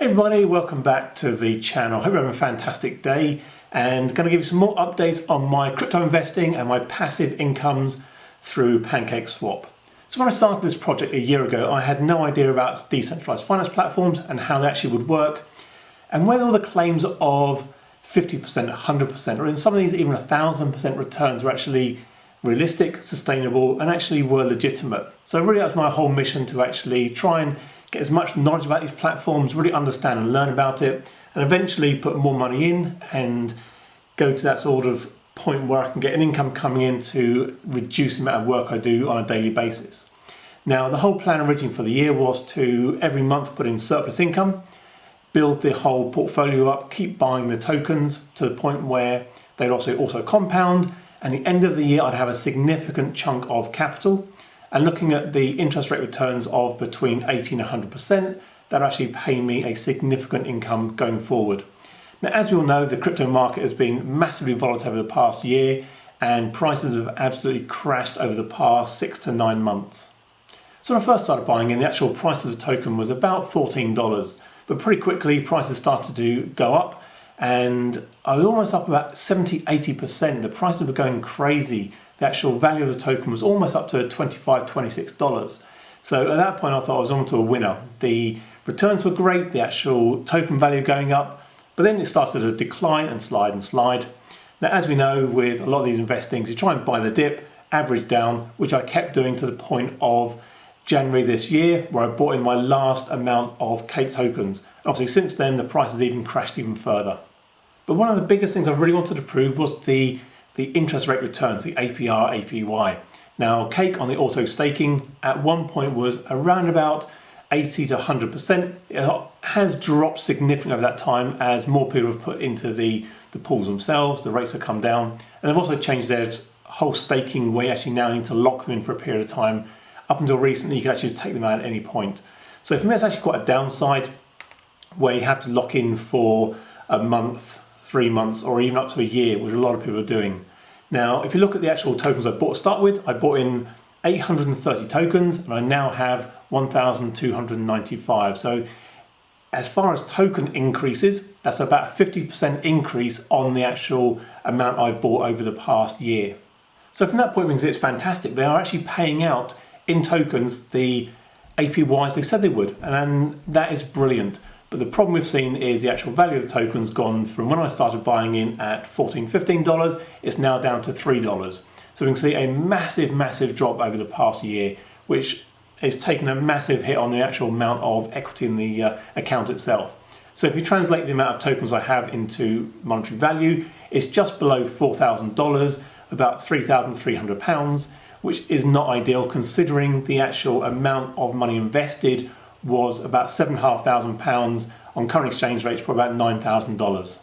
Hey everybody, welcome back to the channel. Hope you're having a fantastic day and going to give you some more updates on my crypto investing and my passive incomes through Pancake swap. So when I started this project a year ago, I had no idea about decentralized finance platforms and how they actually would work, and whether all the claims of 50%, 100%, or in some of these even 1,000% returns were actually realistic, sustainable, and actually were legitimate. So really that was my whole mission, to actually try and get as much knowledge about these platforms, really understand and learn about it, and eventually put more money in and go to that sort of point where I can get an income coming in to reduce the amount of work I do on a daily basis. Now, the whole plan originally for the year was to every month put in surplus income, build the whole portfolio up, keep buying the tokens to the point where they'd also compound, and at the end of the year I'd have a significant chunk of capital. And looking at the interest rate returns of between 80 and 100%, that actually pay me a significant income going forward. Now, as we all know, the crypto market has been massively volatile over the past year, and prices have absolutely crashed over the past 6 to 9 months. So when I first started buying in, the actual price of the token was about $14, but pretty quickly prices started to go up, and I was almost up about 70–80%. The prices were going crazy. The actual value of the token was almost up to $25, $26. So at that point I thought I was on to a winner. The returns were great, the actual token value going up, but then it started to decline and slide and slide. Now, as we know, with a lot of these investings, you try and buy the dip, average down, which I kept doing to the point of January this year, where I bought in my last amount of Cake tokens. Obviously since then the price has even crashed even further. But one of the biggest things I really wanted to prove was the interest rate returns, the APR, APY. Now, Cake on the auto staking at one point was around about 80 to 100%. It has dropped significantly over that time as more people have put into the pools themselves, the rates have come down, and they've also changed their whole staking where you actually now need to lock them in for a period of time. Up until recently, you could actually just take them out at any point. So for me, it's actually quite a downside where you have to lock in for a month, 3 months, or even up to a year, which a lot of people are doing. Now, if you look at the actual tokens I bought to start with, I bought in 830 tokens and I now have 1,295. So as far as token increases, that's about a 50% increase on the actual amount I've bought over the past year. So from that point, it means it's fantastic. They are actually paying out in tokens the APYs they said they would, and that is brilliant. But the problem we've seen is the actual value of the token's gone from when I started buying in at $14, $15, it's now down to $3. So we can see a massive drop over the past year, which has taken a massive hit on the actual amount of equity in the account itself. So if you translate the amount of tokens I have into monetary value, it's just below $4,000, about £3,300, which is not ideal considering the actual amount of money invested was about £7,500 on current exchange rates, for about $9,000.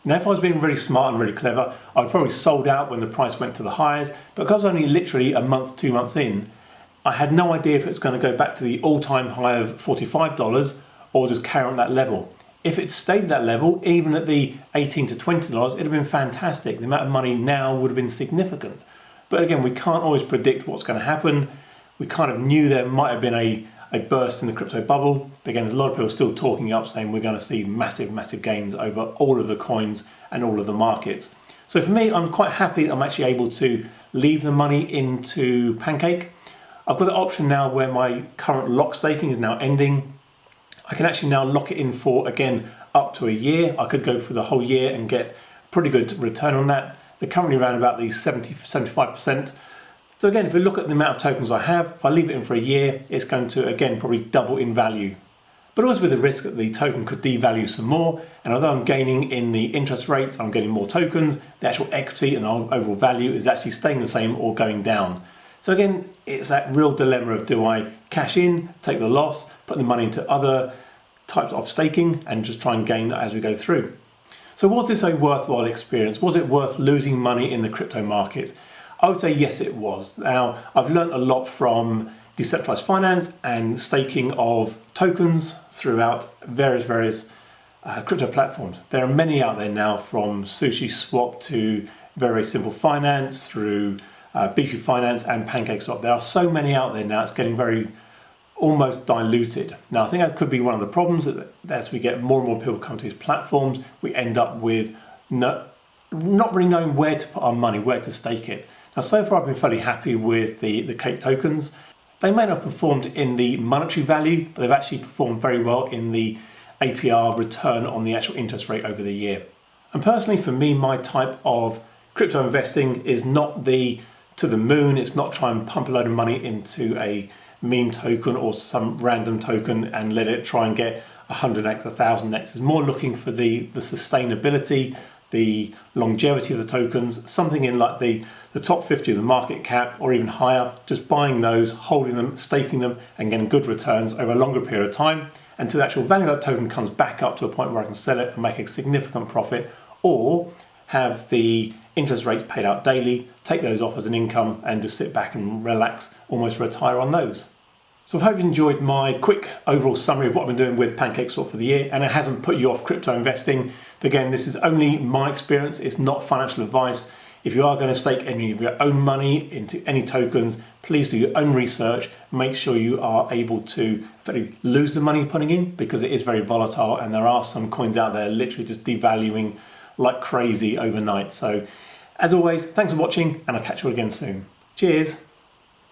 Now, if I was being really smart and really clever, I would probably sold out when the price went to the highs, but because only literally a month, 2 months in, I had no idea if it's going to go back to the all-time high of $45 or just carry on that level. If it stayed at that level, even at the $18 to $20, it'd have been fantastic. The amount of money now would have been significant. But again, we can't always predict what's going to happen. We kind of knew there might have been a burst in the crypto bubble. But again, there's a lot of people still talking up saying we're going to see massive gains over all of the coins and all of the markets. So for me, I'm quite happy I'm actually able to leave the money into Pancake. I've got the option now where my current lock staking is now ending. I can actually now lock it in for, again, up to a year. I could go for the whole year and get pretty good return on that. They're currently around about the 70–75%. So again, if we look at the amount of tokens I have, if I leave it in for a year, it's going to, again, probably double in value. But always with the risk that the token could devalue some more, and although I'm gaining in the interest rate, I'm getting more tokens, the actual equity and overall value is actually staying the same or going down. So again, it's that real dilemma of, do I cash in, take the loss, put the money into other types of staking, and just try and gain as we go through. So was this a worthwhile experience? Was it worth losing money in the crypto markets? I would say yes, it was. Now, I've learned a lot from decentralized finance and staking of tokens throughout various crypto platforms. There are many out there now, from Sushi Swap to very simple finance, through defi finance and Pancake swap. There are so many out there now, it's getting very almost diluted. Now I think that could be one of the problems, that as we get more and more people come to these platforms, we end up with not really knowing where to put our money, where to stake it. Now so far I've been fairly happy with the Cake tokens. They may not have performed in the monetary value, but they've actually performed very well in the APR return on the actual interest rate over the year. And personally for me, my type of crypto investing is not the to the moon. It's not try and pump a load of money into a meme token or some random token and let it try and get 100x, 1000x. It's more looking for the sustainability, the longevity of the tokens, something in like the top 50 of the market cap or even higher, just buying those, holding them, staking them and getting good returns over a longer period of time until the actual value of that token comes back up to a point where I can sell it and make a significant profit, or have the interest rates paid out daily, take those off as an income and just sit back and relax, almost retire on those. So I hope you enjoyed my quick overall summary of what I've been doing with Pancake Swap for the year, and it hasn't put you off crypto investing. But again, this is only my experience, it's not financial advice. If you are going to stake any of your own money into any tokens, please do your own research. Make sure you are able to lose the money you're putting in, because it is very volatile and there are some coins out there literally just devaluing like crazy overnight. So as always, thanks for watching and I'll catch you again soon. Cheers.